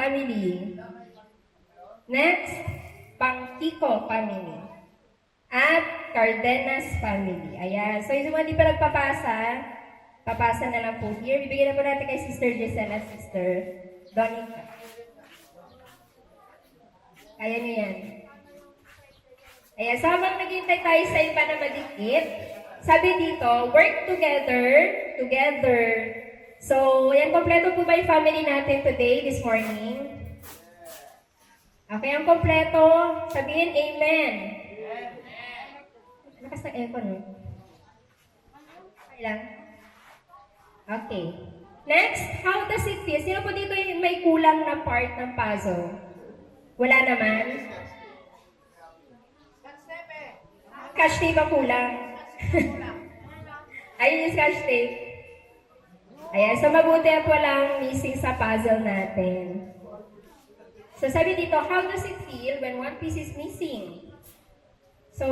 family. Next, Pangkiko family. At Cardenas family. Ayan. So, yung mga di pa nagpapasa, papasa na lang po here. Bibigyan na po natin kay Sister Giselle at Sister Donica. Kaya nyo yan. Ayan. So, habang naghihintay tayo sa iba na madikit, sabi dito, work together, together. So, yan, kompleto po ba yung family natin today, this morning? Okay, ang kompleto, sabihin amen. Lakas ng echo, no? Okay lang. Okay. Next, how does it feel? Sino po dito yung may kulang na part ng puzzle? Wala naman? Scotch tape ang kulang. Ayun yung scotch tape. Ayan, so mabuti at walang missing sa puzzle natin. So sabi dito, how does it feel when one piece is missing? So,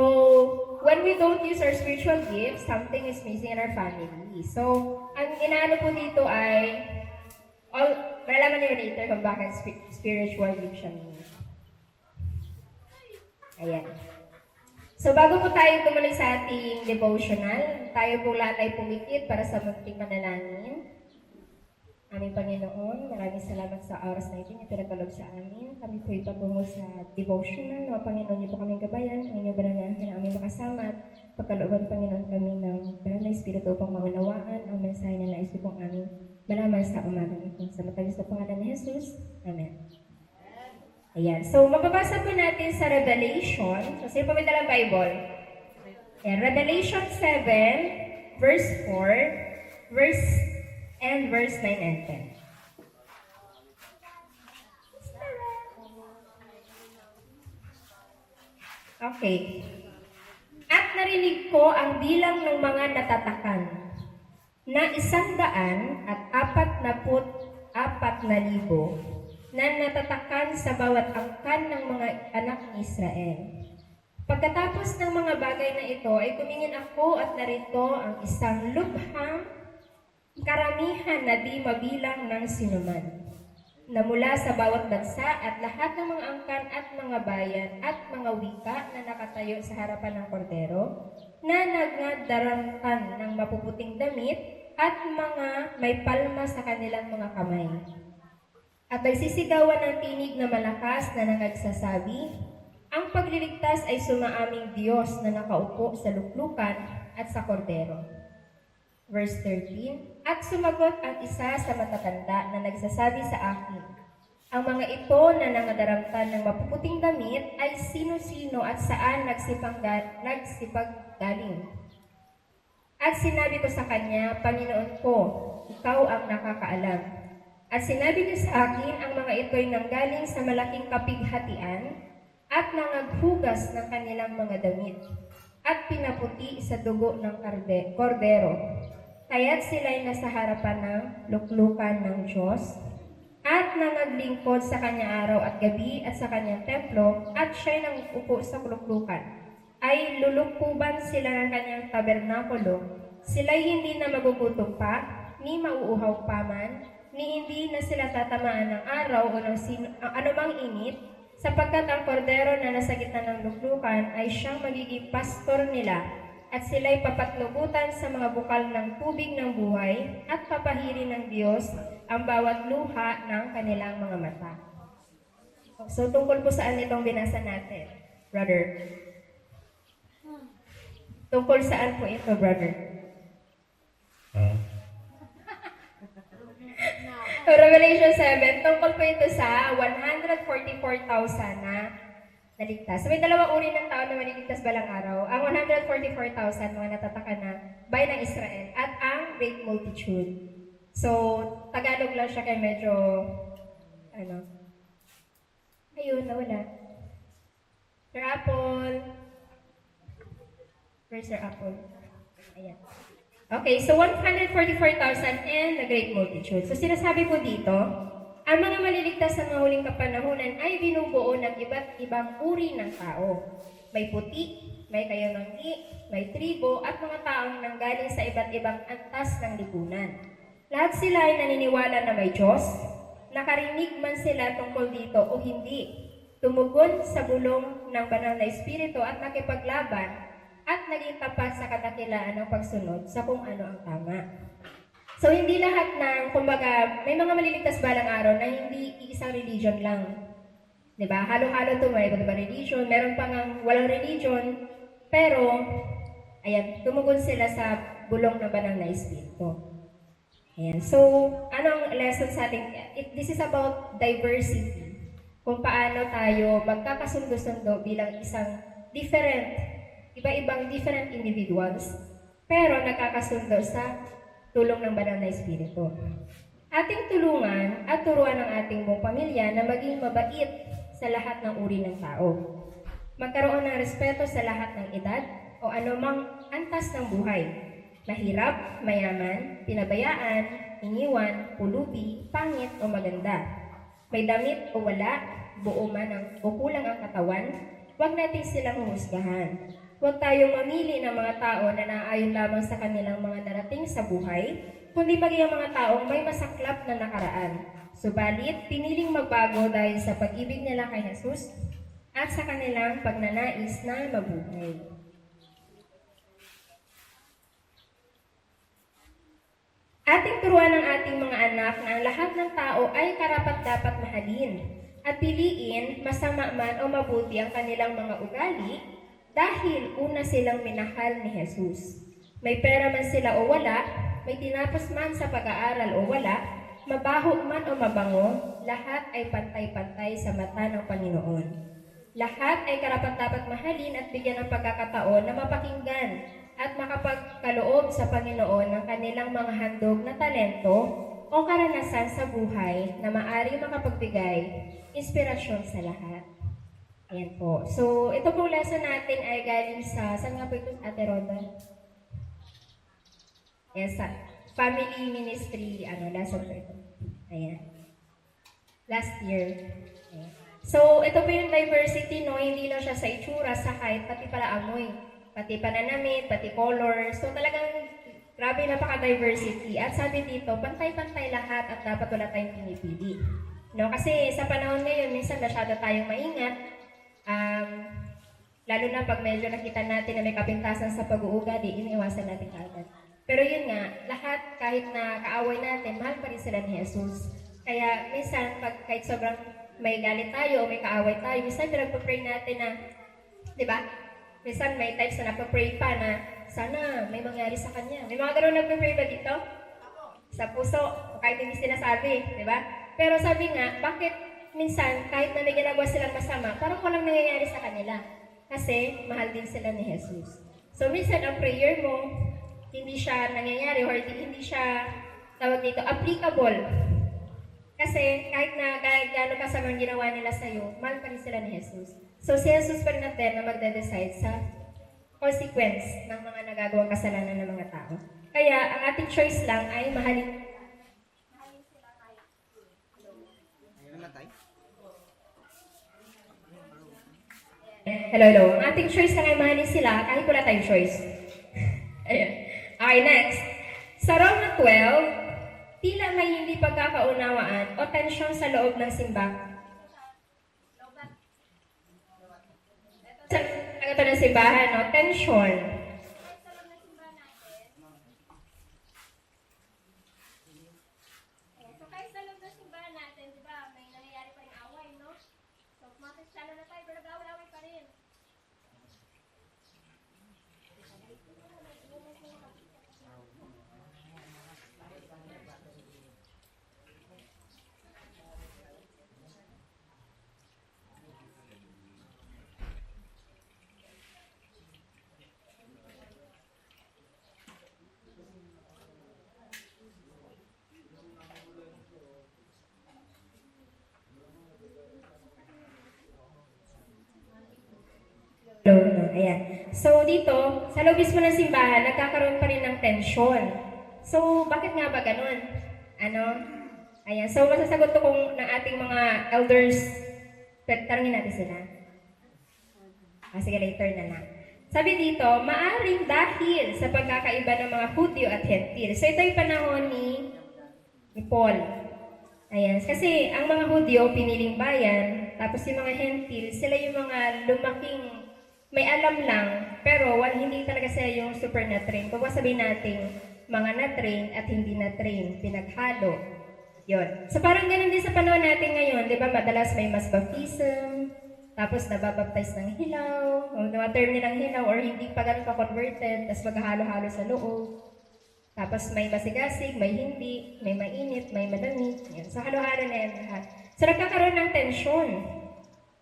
when we don't use our spiritual gifts, something is missing in our family. So, ang inaano po dito ay, malalaman niyo later kung bakit spiritual gift siya means. Ayan. So, bago po tayo tumuloy sa ating devotional, tayo po lahat ay pumikit para sa munting manalangin. Aming Panginoon, maraming salamat sa oras na ito na pinagkaloob sa amin. Kami po ipatungo sa devotional. Mga Panginoon, niyo po kaming gabayan, ang inyong banangahan na aming makasama at pagkalooban, Panginoon, kami ng banal na Espiritu upang maunawaan ang mensahe na nais pong aming malaman sa umagang ito. Sa matamis na pangalan ni Jesus. Amen. Ayan. So, mababasa po natin sa Revelation. So, sino po may dalang Bible? Ayan. Revelation 7, verse 4, verse 9 and 10. Okay. At narinig ko ang bilang ng mga natatakan na 144,000 na natatakan sa bawat angkan ng mga anak ni Israel. Pagkatapos ng mga bagay na ito ay tumingin ako at narito ang isang lubhang karamihan na di mabilang ng sinuman, na mula sa bawat bansa at lahat ng mga angkan at mga bayan at mga wika na nakatayo sa harapan ng kordero, na nagdaramtan ng mapuputing damit at mga may palma sa kanilang mga kamay. At nagsisigawan ng tinig na malakas na nagsasabi, ang pagliligtas ay sumaaming Diyos na nakaupo sa luklukan at sa kordero. Verse 13, at sumagot ang isa sa matatanda na nagsasabi sa akin, ang mga ito na nangandaramtan ng mapuputing damit ay sino-sino at saan nagsipaggaling. At sinabi ko sa kanya, Panginoon ko, ikaw ang nakakaalam. At sinabi niya sa akin, ang mga ito ay nanggaling sa malaking kapighatian at nangaghugas ng kanilang mga damit at pinaputi sa dugo ng kordero. Kaya't sila'y nasa harapan ng luklukan ng Diyos at nangaglingkod sa kanya araw at gabi at sa kanyang templo at siya'y nangupo sa luklukan. Ay lulukuban sila ng kanyang tabernakulo. Sila'y hindi na magugutom pa, ni mauuhaw pa man, ni hindi na sila tatamaan ng araw o ng anumang init, sapagkat ang kordero na nasa gitna ng luklukan ay siyang magiging pastor nila, at sila'y papatnubutan sa mga bukal ng tubig ng buhay, at papahirin ng Diyos ang bawat luha ng kanilang mga mata. So, tungkol po saan itong binasa natin, brother? Tungkol saan po ito, brother? So, Revelation 7, tungkol po ito sa 144,000 na naligtas. So, may dalawang uri ng tao na maliligtas balang araw. Ang 144,000 mga natatakan na bayan ng Israel at ang great multitude. So, Tagalog lang siya kaya medyo, ayun, nawala. Sir Apple. Where's Sir Apple? Ayan. Okay, so 144,000 and the great multitude. So, sinasabi po dito, ang mga maliligtas sa mga huling kapanahunan ay binubuo ng iba't ibang uri ng tao. May puti, may kayamanggi, may tribo, at mga taong nanggaling sa iba't ibang antas ng lipunan. Lahat sila ay naniniwala na may Diyos, nakarinig man sila tungkol dito o hindi, tumugon sa bulong ng banal na espiritu at nakipaglaban at naging tapat sa kadakilaan ng pagsunod sa kung ano ang tama. So hindi lahat ng, kumbaga, may mga maliligtas balang araw na hindi isang religion lang. Diba? Halo-halo ito, may iba religion, meron pa nga walang religion, pero, ayan, tumugon sila sa bulong ng banal na espiritu. Ayan. So, anong lesson sa ating, this is about diversity. Kung paano tayo magkakasundo-sundo bilang isang iba-ibang different individuals, pero nagkakasundo sa tulong ng banal na espiritu. Ating tulungan at turuan ng ating buong pamilya na maging mabait sa lahat ng uri ng tao. Magkaroon ng respeto sa lahat ng edad o anumang antas ng buhay. Mahirap, mayaman, pinabayaan, iniwan, pulubi, pangit o maganda. May damit o wala, buo man o kulang ang katawan, huwag natin silang humusgahan. Huwag tayong mamili ng mga tao na naayon lamang sa kanilang mga narating sa buhay, kundi maging ang mga taong may masaklap na nakaraan. Subalit, piniling magbago dahil sa pag-ibig nila kay Jesus at sa kanilang pagnanais na mabuhay. Ating turuan ng ating mga anak na ang lahat ng tao ay karapat-dapat mahalin at piliin, masama man o mabuti ang kanilang mga ugali dahil una silang minahal ni Jesus. May pera man sila o wala, may tinapos man sa pag-aaral o wala, mabaho man o mabango, lahat ay pantay-pantay sa mata ng Panginoon. Lahat ay karapat-dapat mahalin at bigyan ng pagkakataon na mapakinggan at makapagkaloob sa Panginoon ng kanilang mga handog na talento o karanasan sa buhay na maaaring makapagbigay inspirasyon sa lahat. Ayan po. So, ito pong lesson natin ay galing sa, saan nga po ito, Ate Roda? Yes, sa family ministry, lesson po ito. Ayan. Last year. Ayan. So, ito po yung diversity, no? Hindi lang siya sa itsura, sa height, pati pala amoy. Pati pananamit, pati color. So, talagang grabe napaka-diversity. At sabi dito, pantay-pantay lahat at dapat wala tayong pinipili. No? Kasi sa panahon ngayon, minsan masyado tayong maingat. Lalo na pag medyo nakita natin na may kapintasan sa pag-uugali, iniwasan natin kaagad. Pero yun nga, lahat kahit na kaaway natin, mahal pa rin sila ni Jesus. Kaya minsan, kahit sobrang may galit tayo o may kaaway tayo, minsan pinagpa-pray natin na, di ba? Minsan may times na nagpa-pray pa na sana may mangyari sa kanya. May mga gano'n nagpa-pray ba dito? Sa puso, o kahit hindi sinasabi, di ba? Pero sabi nga, bakit minsan kahit na may ginagawa silang masama, parang walang nangyayari sa kanila? Kasi mahal din sila ni Jesus. So minsan ang prayer mo, hindi siya nangyayari or hindi siya tawag dito, applicable. Kasi kahit na gano'n kasama ang ginawa nila sa'yo, mahal pa rin sila ni Jesus. So si Jesus pa rin natin na magde-decide sa consequence ng mga nagagawang kasalanan ng mga tao. Kaya ang ating choice lang ay mahalin sila kahit. Hello. Ang ating choice lang ay mahalin sila kahit wala tayong choice. Ayan. Okay, next. Sa Roma 12, tila may hindi pagkakaunawaan o tensyon sa loob ng simbahan. Ito ng simbahan, no? Tensyon. So, kahit sa loob ng simbahan natin, di ba, may nangyayari pa rin away, no? So, makikisala na tayo, pero away pa rin. Ayan. So dito, sa loob mismo ng simbahan, nagkakaroon pa rin ng tensyon. So bakit nga ba ganun? Ayan. So masasagot ko kung ng ating mga elders, tanungin natin sila. Sige, later na lang. Sabi dito, maaring dahil sa pagkakaiba ng mga Hudyo at Hentil. So ito yung panahon ni Paul. Ayan, kasi ang mga Hudyo, piniling bayan, tapos yung mga Hentil, sila yung mga lumaking may alam lang, pero hindi talaga sila yung super na-train. Kung sabihin natin, mga na-train at hindi na-train, pinaghalo. Yun. So parang ganun din sa panahon natin ngayon, di ba? Madalas may mass baptism, tapos nababaptize ng hilaw, o na-term nilang hilaw, or hindi pa ganun pa-converted, tapos maghahalo-halo sa loob. Tapos may masigasig, may hindi, may mainit, may malamig. Yan. So halo-halo na yan lahat. So nagkakaroon ng tensyon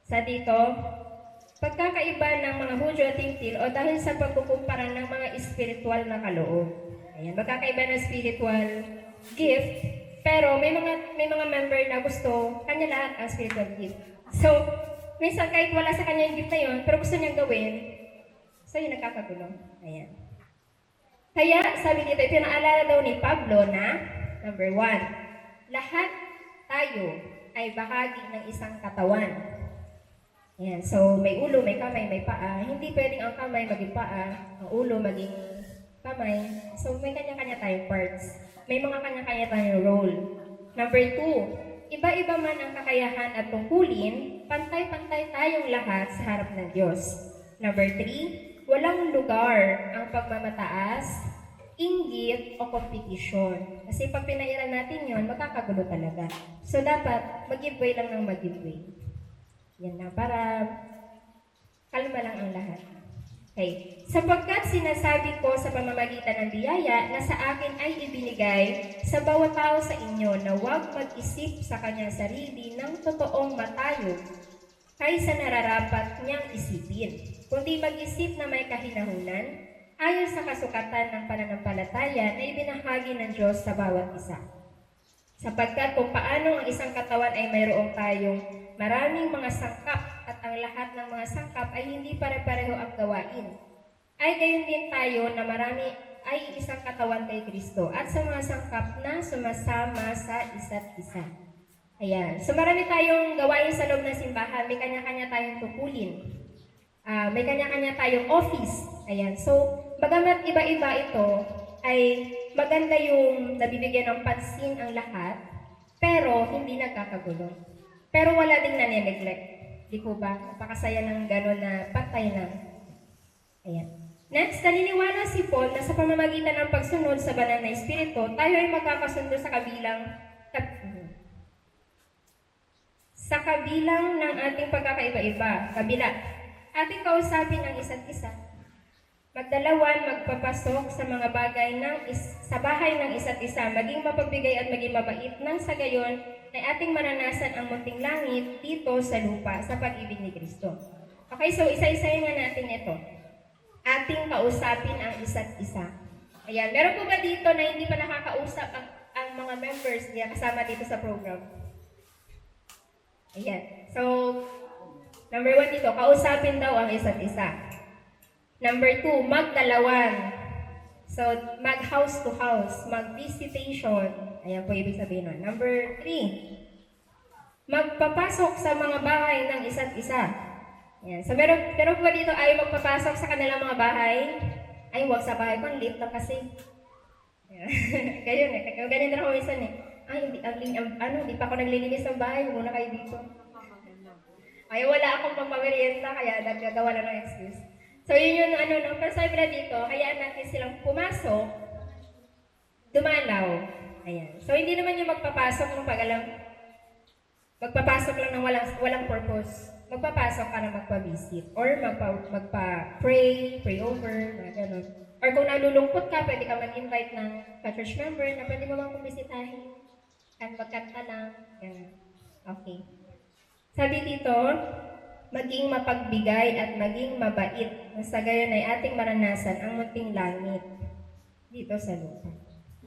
sa dito, pagkakaiba ng mga Hudyo at Hintil o dahil sa pagkukumpara ng mga espiritual na kaloob. Ayan, magkakaiba ng spiritual gift, pero may mga member na gusto kanya lahat ang spiritual gift. So, minsan kahit wala sa kanya yung gift na yun, pero gusto niyang gawin, so yun nagkakagulo. Ayan. Kaya, sabi dito, pinaalala daw ni Pablo na, number 1, lahat tayo ay bahagi ng isang katawan. Ayan, so may ulo, may kamay, may paa. Hindi pwedeng ang kamay maging paa, ang ulo maging kamay. So may kanya-kanya tayong parts. May mga kanya-kanya tayong role. Number 2, iba-iba man ang kakayahan at tungkulin, pantay-pantay tayong lahat sa harap ng Diyos. Number 3, walang lugar ang pagmamataas, inggit o kompetisyon. Kasi pag pinairan natin yon, magkakagulo talaga. So dapat mag-give way lang ng mag-give way. Yan lang, para kalma lang ang lahat. Okay. Sapagkat sinasabi ko sa pamamagitan ng biyaya na sa akin ay ibinigay sa bawat tao sa inyo na huwag mag-isip sa kanyang sarili ng totoong matayo kaysa nararapat niyang isipin, kundi mag-isip na may kahinahunan ayon sa kasukatan ng pananampalataya na ibinahagi ng Diyos sa bawat isa. Sapagkat kung paano ang isang katawan ay mayroong tayong maraming mga sangkap at ang lahat ng mga sangkap ay hindi pare-pareho ang gawain, ay gayon din tayo na marami ay isang katawan kay Kristo at sa mga sangkap na sumasama sa isa't isa. Ayan. So marami tayong gawain sa loob ng simbahan. May kanya-kanya tayong tungkulin. May kanya-kanya tayong office. Ayan. So, bagamat iba-iba ito, ay maganda yung nabibigyan ng pansin ang lahat, pero hindi nagkakagulo. Pero wala ding nane-neglect. Di po ba? Napakasaya ng gano'n na patay lang. Ayan. Next, naniniwala si Paul na sa pamamagitan ng pagsunod sa banal na espiritu, tayo ay magkakasundo sa kabilang ng ating pagkakaiba-iba, kabila. Ating kausapin ang isa't isa. Magdalawan, magpapasok sa mga bagay sa bahay ng isa't isa, maging mapagbigay at maging mabait nang sa gayon ay ating maranasan ang munting langit dito sa lupa sa pag-ibig ni Kristo. Okay, so isa-isahin nga natin ito. Ating kausapin ang isa't isa. Ayan, meron po ba dito na hindi pa nakakausap ang mga members niya kasama dito sa program? Ayan. So, number 1 dito, kausapin daw ang isa't isa. Number 2, magdalawan. So, mag-house to house, mag-visitation. Ayan po ibig sabihin nun. Number 3, magpapasok sa mga bahay ng isa't isa. Ayan. So, pero po dito ay magpapasok sa kanilang mga bahay. Ay, huwag sa bahay ko, late lang kasi. Ganyan eh. Ganyan din ako minsan eh. Ay, hindi pa ako naglilinis ng bahay, muna kayo dito. Ay, wala akong pampamerienda, kaya nagagawa na ng excuse. So, yun yung pero sabi na dito, hayaan natin silang pumasok, dumalaw. Ayan. So, hindi naman yung magpapasok ng magpapasok lang ng walang purpose. Magpapasok ka na magpa-visit, or magpa-pray over, mga ganun. Or kung nalulungkot ka, pwede ka mag-invite ng church member na pwede mo bang kumisitahin. Magkanta lang. Ganun. Okay. Sabi dito, maging mapagbigay at maging mabait. Sa gayon ay ating maranasan ang munting langit dito sa lupa.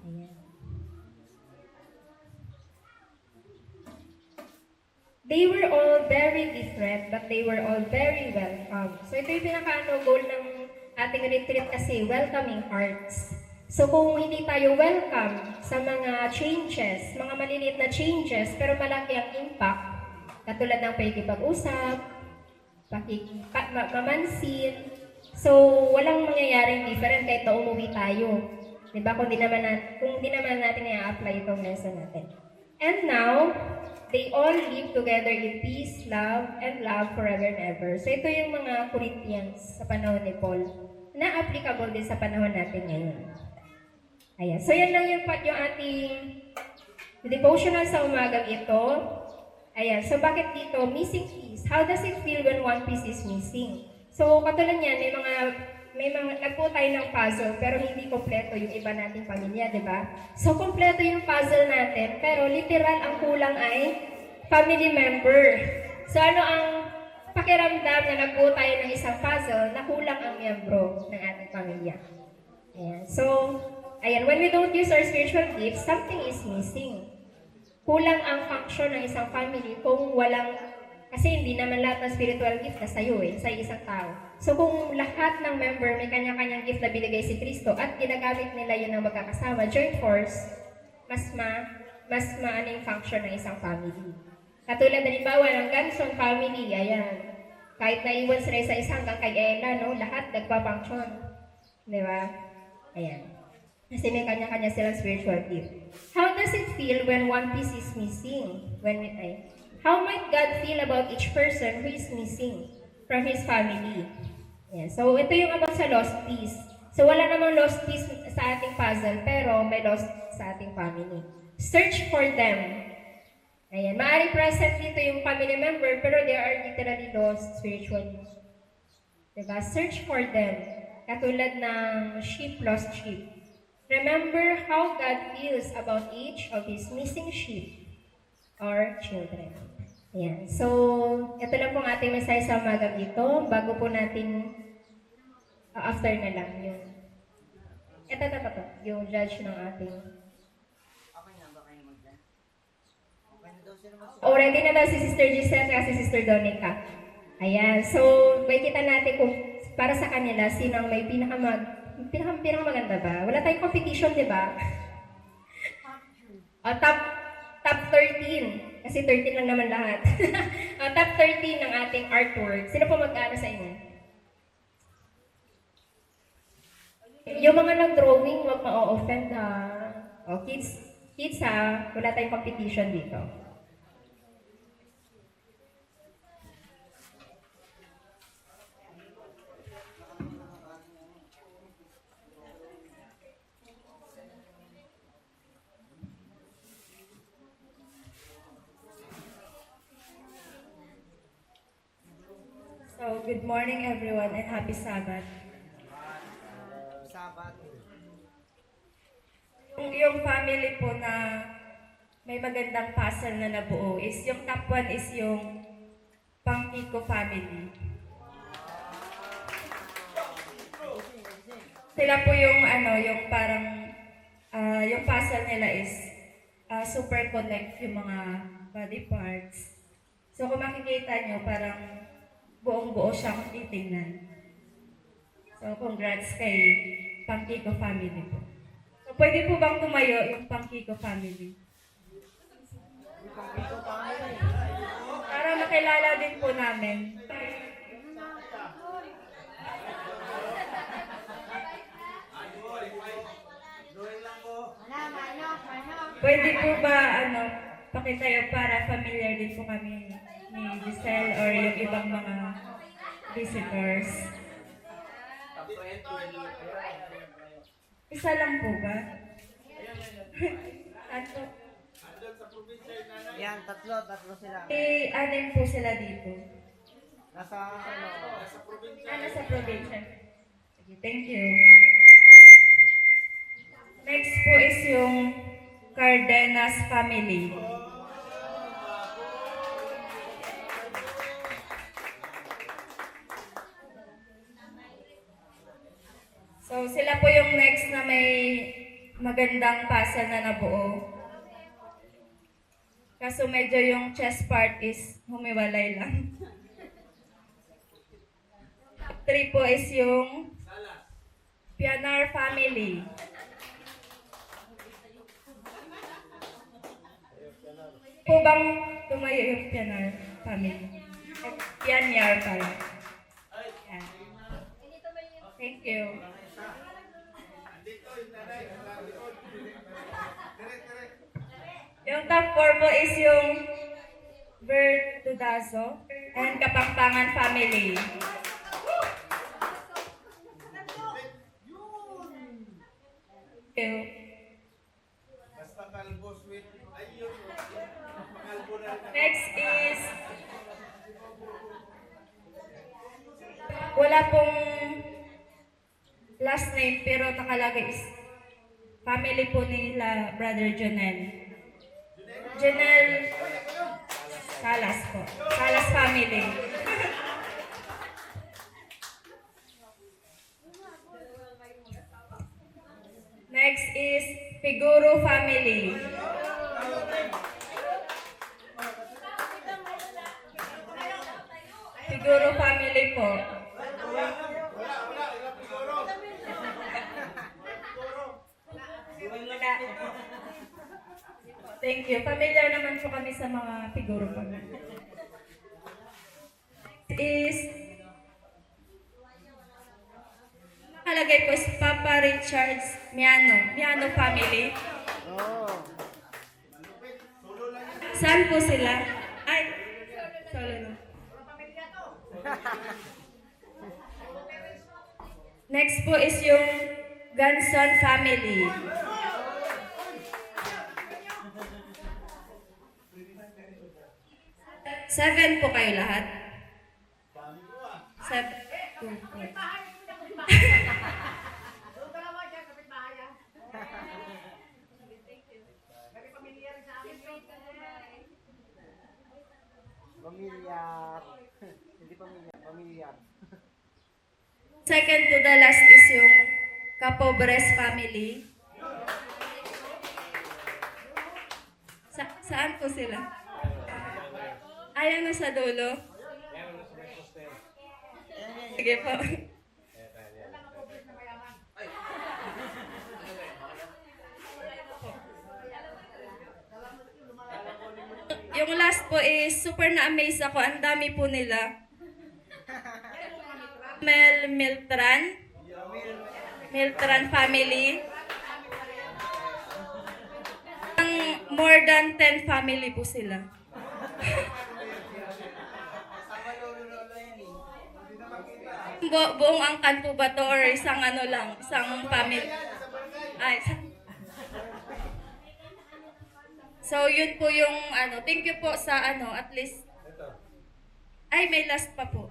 Ayan. They were all very different, but they were all very welcome. So ito yung goal ng ating retreat kasi, welcoming hearts. So kung hindi tayo welcome sa mga changes, mga maliliit na changes, pero malaki ang impact, katulad ng pakikipag-usap, mamansin, so walang mangyayaring different kahit na umuwi tayo. Diba? Kung di naman natin i-apply itong lesson natin. And now, they all live together in peace, and love forever and ever. So ito yung mga Corinthians sa panahon ni Paul na applicable din sa panahon natin ngayon. Ayan. So yan lang yung ating devotional sa umagang ito. Ayan. So bakit dito? Missing piece. How does it feel when one piece is missing? So katulad niyan, may mga nagpo tayo ng puzzle pero hindi kompleto yung iba nating pamilya, di ba? So kompleto yung puzzle natin pero literal ang kulang ay family member. So ano ang pakiramdam na nagbuo tayo ng isang puzzle na kulang ang miyembro ng ating pamilya? Ayan. So, ayan, when we don't use our spiritual gifts, something is missing. Kulang ang function ng isang family kung walang, kasi hindi naman lahat ng spiritual gift na sa'yo sa isang tao. So kung lahat ng member may kanya-kanyang gift na binigay si Kristo at ginagamit nila yun ng magkakasama, joint force, mas maano yung function ng isang family. Katulad halimbawa ng Ganson family, ayan. Kahit naiwan sila sa isang hanggang kay Ella, no, lahat nagpa-function. Di ba? Ayan. Kasi may kanya-kanya silang spiritual gift. How does it feel when one piece is missing? How might God feel about each person who is missing from His family? Ayan. So, ito yung about sa lost piece. So, wala namang lost piece sa ating puzzle, pero may lost sa ating family. Search for them. Ayan. Maaaring present dito yung family member, pero they are literally lost spiritually. Diba? Search for them. Katulad ng sheep, lost sheep. Remember how God feels about each of His missing sheep or children. Ayan. So, ito lang pong ating mensahe sa umagang ito. Bago po natin, after na lang, yung, ito, yung judge ng ating. Okay na ba kayo mag-dance? Okay na daw sila mag- Already na daw si Sister Giselle at si Sister Donica. Ayan. So, may kita natin kung para sa kanila, sino ang may pinakamaganda ba? Wala tayong competition, di ba? Top 13. Kasi 13 lang naman lahat. Top 13 ng ating artwork. Sino po mag-ano sa inyo? Yung mga nag-drawing, wag ma-offend ha. O, kids ha, wala tayong competition dito. So, good morning everyone and happy Sabbath. Sabat. Yung family po na may magandang puzzle na nabuo is yung top 1 is yung Pangkiko family. Sila po yung yung parang yung puzzle nila is super connect yung mga body parts. So kung makikita nyo, parang buong-buo siyang titingnan. So, congrats kay Pangkiko family po. So, pwede po bang tumayo yung Pangkiko family? Para makilala din po namin. Pwede po ba, pakitayo para familiar din po kami ni Giselle or yung ibang mga visitors? Isa lang po ba? Tatlo. Yan, tatlo sila. Anim po sila dito. Nasa Nasa probinsya. Sige, thank you. Next po is yung Cardenas family. So, sila po yung next na may magandang puzzle na nabuo. Kaso medyo yung chest part is humiwalay lang. 3 po is yung Pianar family. Po bang tumayo yung Pianar family? Pianyar pala. Yan. Thank you. Yung top 4 po is yung Vertudazo and Kapampangan family. Okay. Basta kalbo, sweet. Ayun. Kalbo na rin. Next is wala pong last name pero nakalagay is family po nila Brother Jonel. Jonel Salas po. Salas family. Next is Figuro family. Figuro family po. Thank you. Familiar naman po kami sa mga figuro po. Is nakalagay po is Papa Richards Miano family. Saan po sila? Ay, solo na. Next po is yung Ganson family. Seven po kayo lahat. Seven. Pamilyar. Hindi pamilyar, pamilyar. Second to the last is yung Capobres family. Saan po sila? Ayan na sa dulo. Sige po. Yung last po is super na-amaze ako. Ang dami po nila. Miltran family. More than 10 family po sila. Buong angkan po ba to or isang ano lang, isang family? Ay, so yun po yung ano, thank you po sa ano, at least. Ay, may last pa po.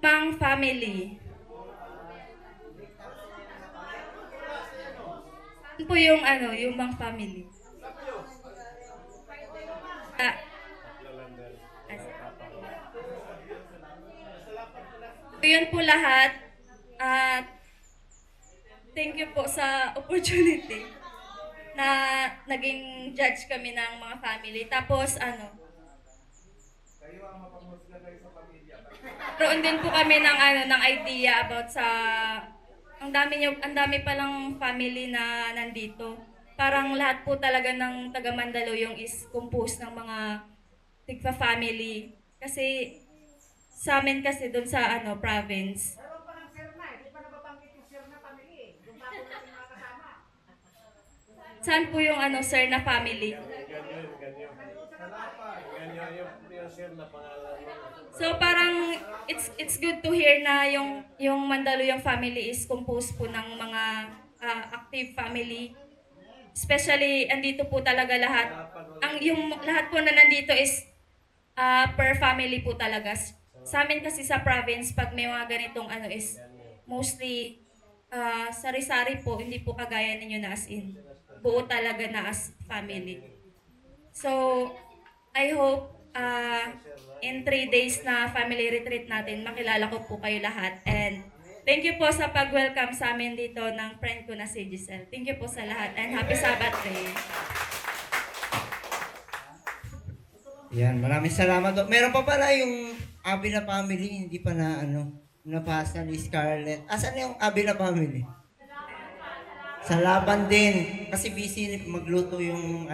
Mang family. Yun po yung ano, yung Mang family. Ah, yun po lahat. At thank you po sa opportunity na naging judge kami ng mga family. Tapos ano, roon din po kami ng ano ng idea about sa ang dami palang family na nandito. Parang lahat po talaga ng taga Mandaluyong is composed ng mga tigpa family. Kasi sa amin kasi doon sa ano province. Saan po yung ano sir na family? So parang it's good to hear na yung Mandaluyong family is composed po ng mga active family. Especially andito po talaga lahat. Yung lahat po na nandito is per family po talaga. Sa amin kasi sa province pag may mga ganitong ano is mostly sari-sari po, hindi po kagaya ninyo na as in. Buo talaga na as family. So, I hope in 3 days na family retreat natin, makilala ko po kayo lahat. And thank you po sa pag-welcome sa amin dito ng friend ko na si Giselle. Thank you po sa lahat and happy Sabbath day. Yan, maraming salamat. Meron pa pala yung Abila family, hindi pa na napasa ni Scarlett. Asan yung Abila family? Sa laban din. Kasi busy magluto yung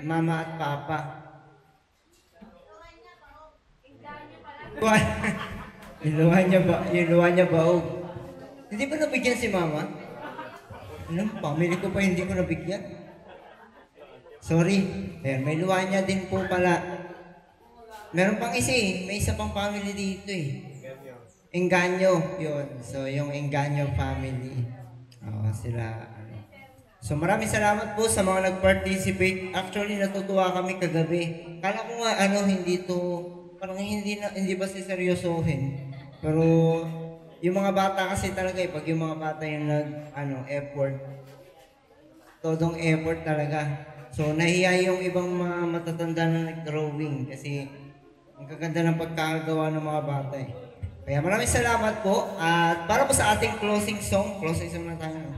mama at papa. Yung luha niya ba? Hindi ba nabigyan si mama? Ano, family ko pa hindi ko nabigyan. Sorry. Ayan, may luwanya din po pala. Meron pang isa eh. May isa pang family dito eh. Engganyo. Yun. So, yung Engganyo family. Oo, sila. Ano. So, maraming salamat po sa mga nag-participate. Actually, natutuwa kami kagabi. Kala ko nga, hindi to, parang hindi ba seryosohin. Pero, yung mga bata kasi talaga eh, pag yung mga bata yung effort, todong effort talaga. So, nahiya yung ibang mga matatanda na nag-drawing kasi ang gaganda ng pagkakagawa ng mga bata eh. Kaya maraming salamat po. At para po sa ating closing song na tayo.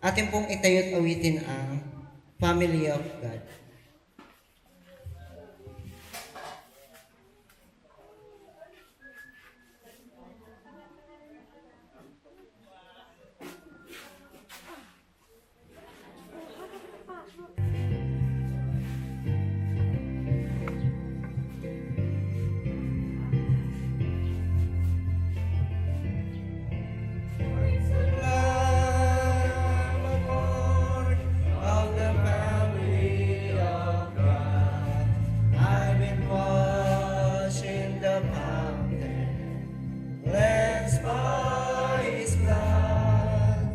Ating pong itayo't awitin ang Family of God. Of the family of God, I've been washed in the fountain, cleansed by His blood.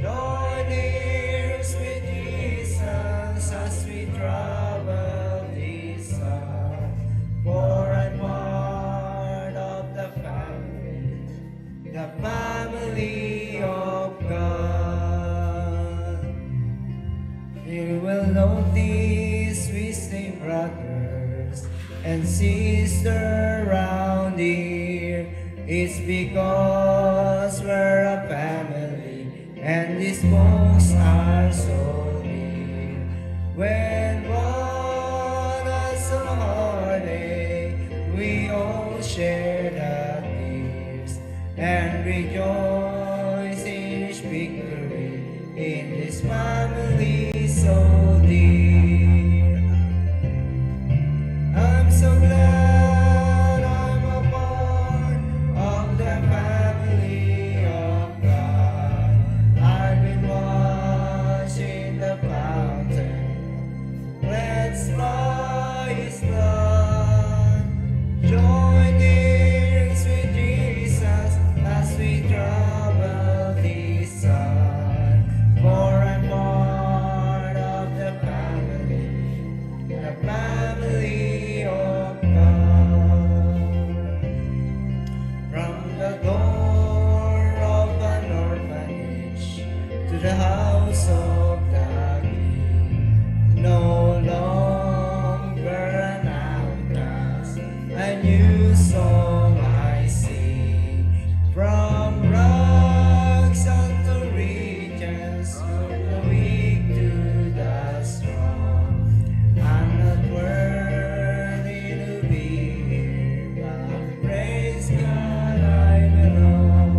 Join ears with Jesus as we travel this earth. For I'm part of the family of God. You will notice we say brothers and sisters around here. It's because we're a family and these folks are so near. When one has a heartache, we all share the tears and rejoice in each victory in this family so dear. I'm so glad I'm a part of the family of God. I've been washed in the fountain, cleansed by His blood. Join ears with Jesus as we travel this earth. For I'm part of the family of God. From the door of an orphanage to the house of the King, no longer an outcast, a new song I sing. From rags unto riches, the weak to the strong. I'm not worthy to be here, but praise God I belong.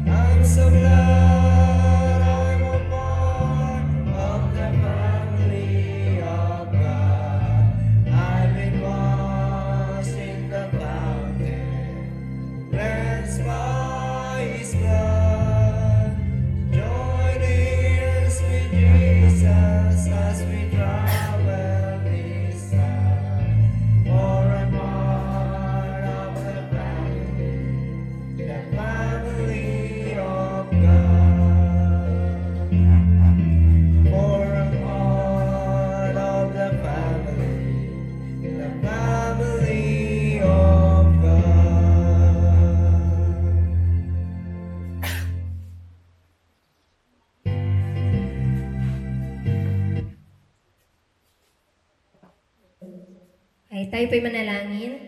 I'm so glad I'm a part of the family of God. I've been washed in the fountain, cleansed by His blood. Join ears with Jesus as we travel this earth. For I'm part of the family of God. For I'm part of the family of God. Ay, tayo po'y manalangin.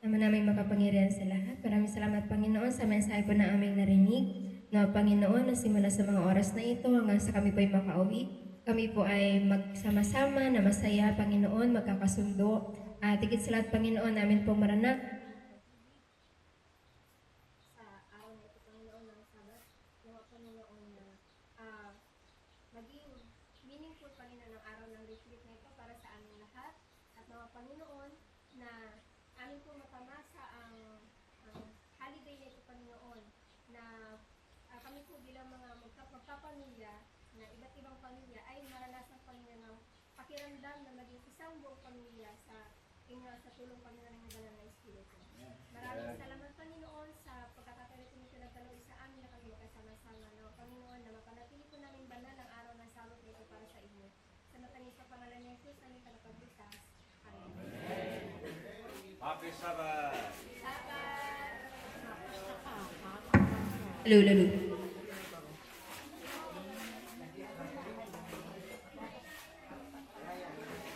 Ama namin makapangyarihan sa lahat. Maraming salamat, Panginoon, sa mensahe po na aming narinig. Na Panginoon, na simula sa mga oras na ito hanggang sa kami po'y makauwi, kami po ay magsama-sama na masaya, Panginoon, magkakasundo. At higit sa lahat, Panginoon, namin pong maranak sa araw na ito, Panginoon, ng Sabat. Nawa, Panginoon, na maging meaningful, Panginoon, ang araw ng retreat na ito para sa aming lahat. At nawa, Panginoon, na amin po matamasa ang holiday na ito, Panginoon, na kami po bilang mga magkapamilya, na iba't ibang pamilya, ay maranasan pa ninyo ng pakiramdam na maging isang buong pamilya sa inyo sa tulong Panginoon ng Banal na Espiritu. Maraming salamat Panginoon sa pagkakataon ko nito nagdaloy sa amin na kami magkasama-sama. No, Panginoon, na mapanatili po namin banal ang araw ng sabot nito para sa inyo. Sa matangis sa pangalan ni Jesus, aming tagapagligtas. Amen. Happy Sabbath! Sabat! Lulu.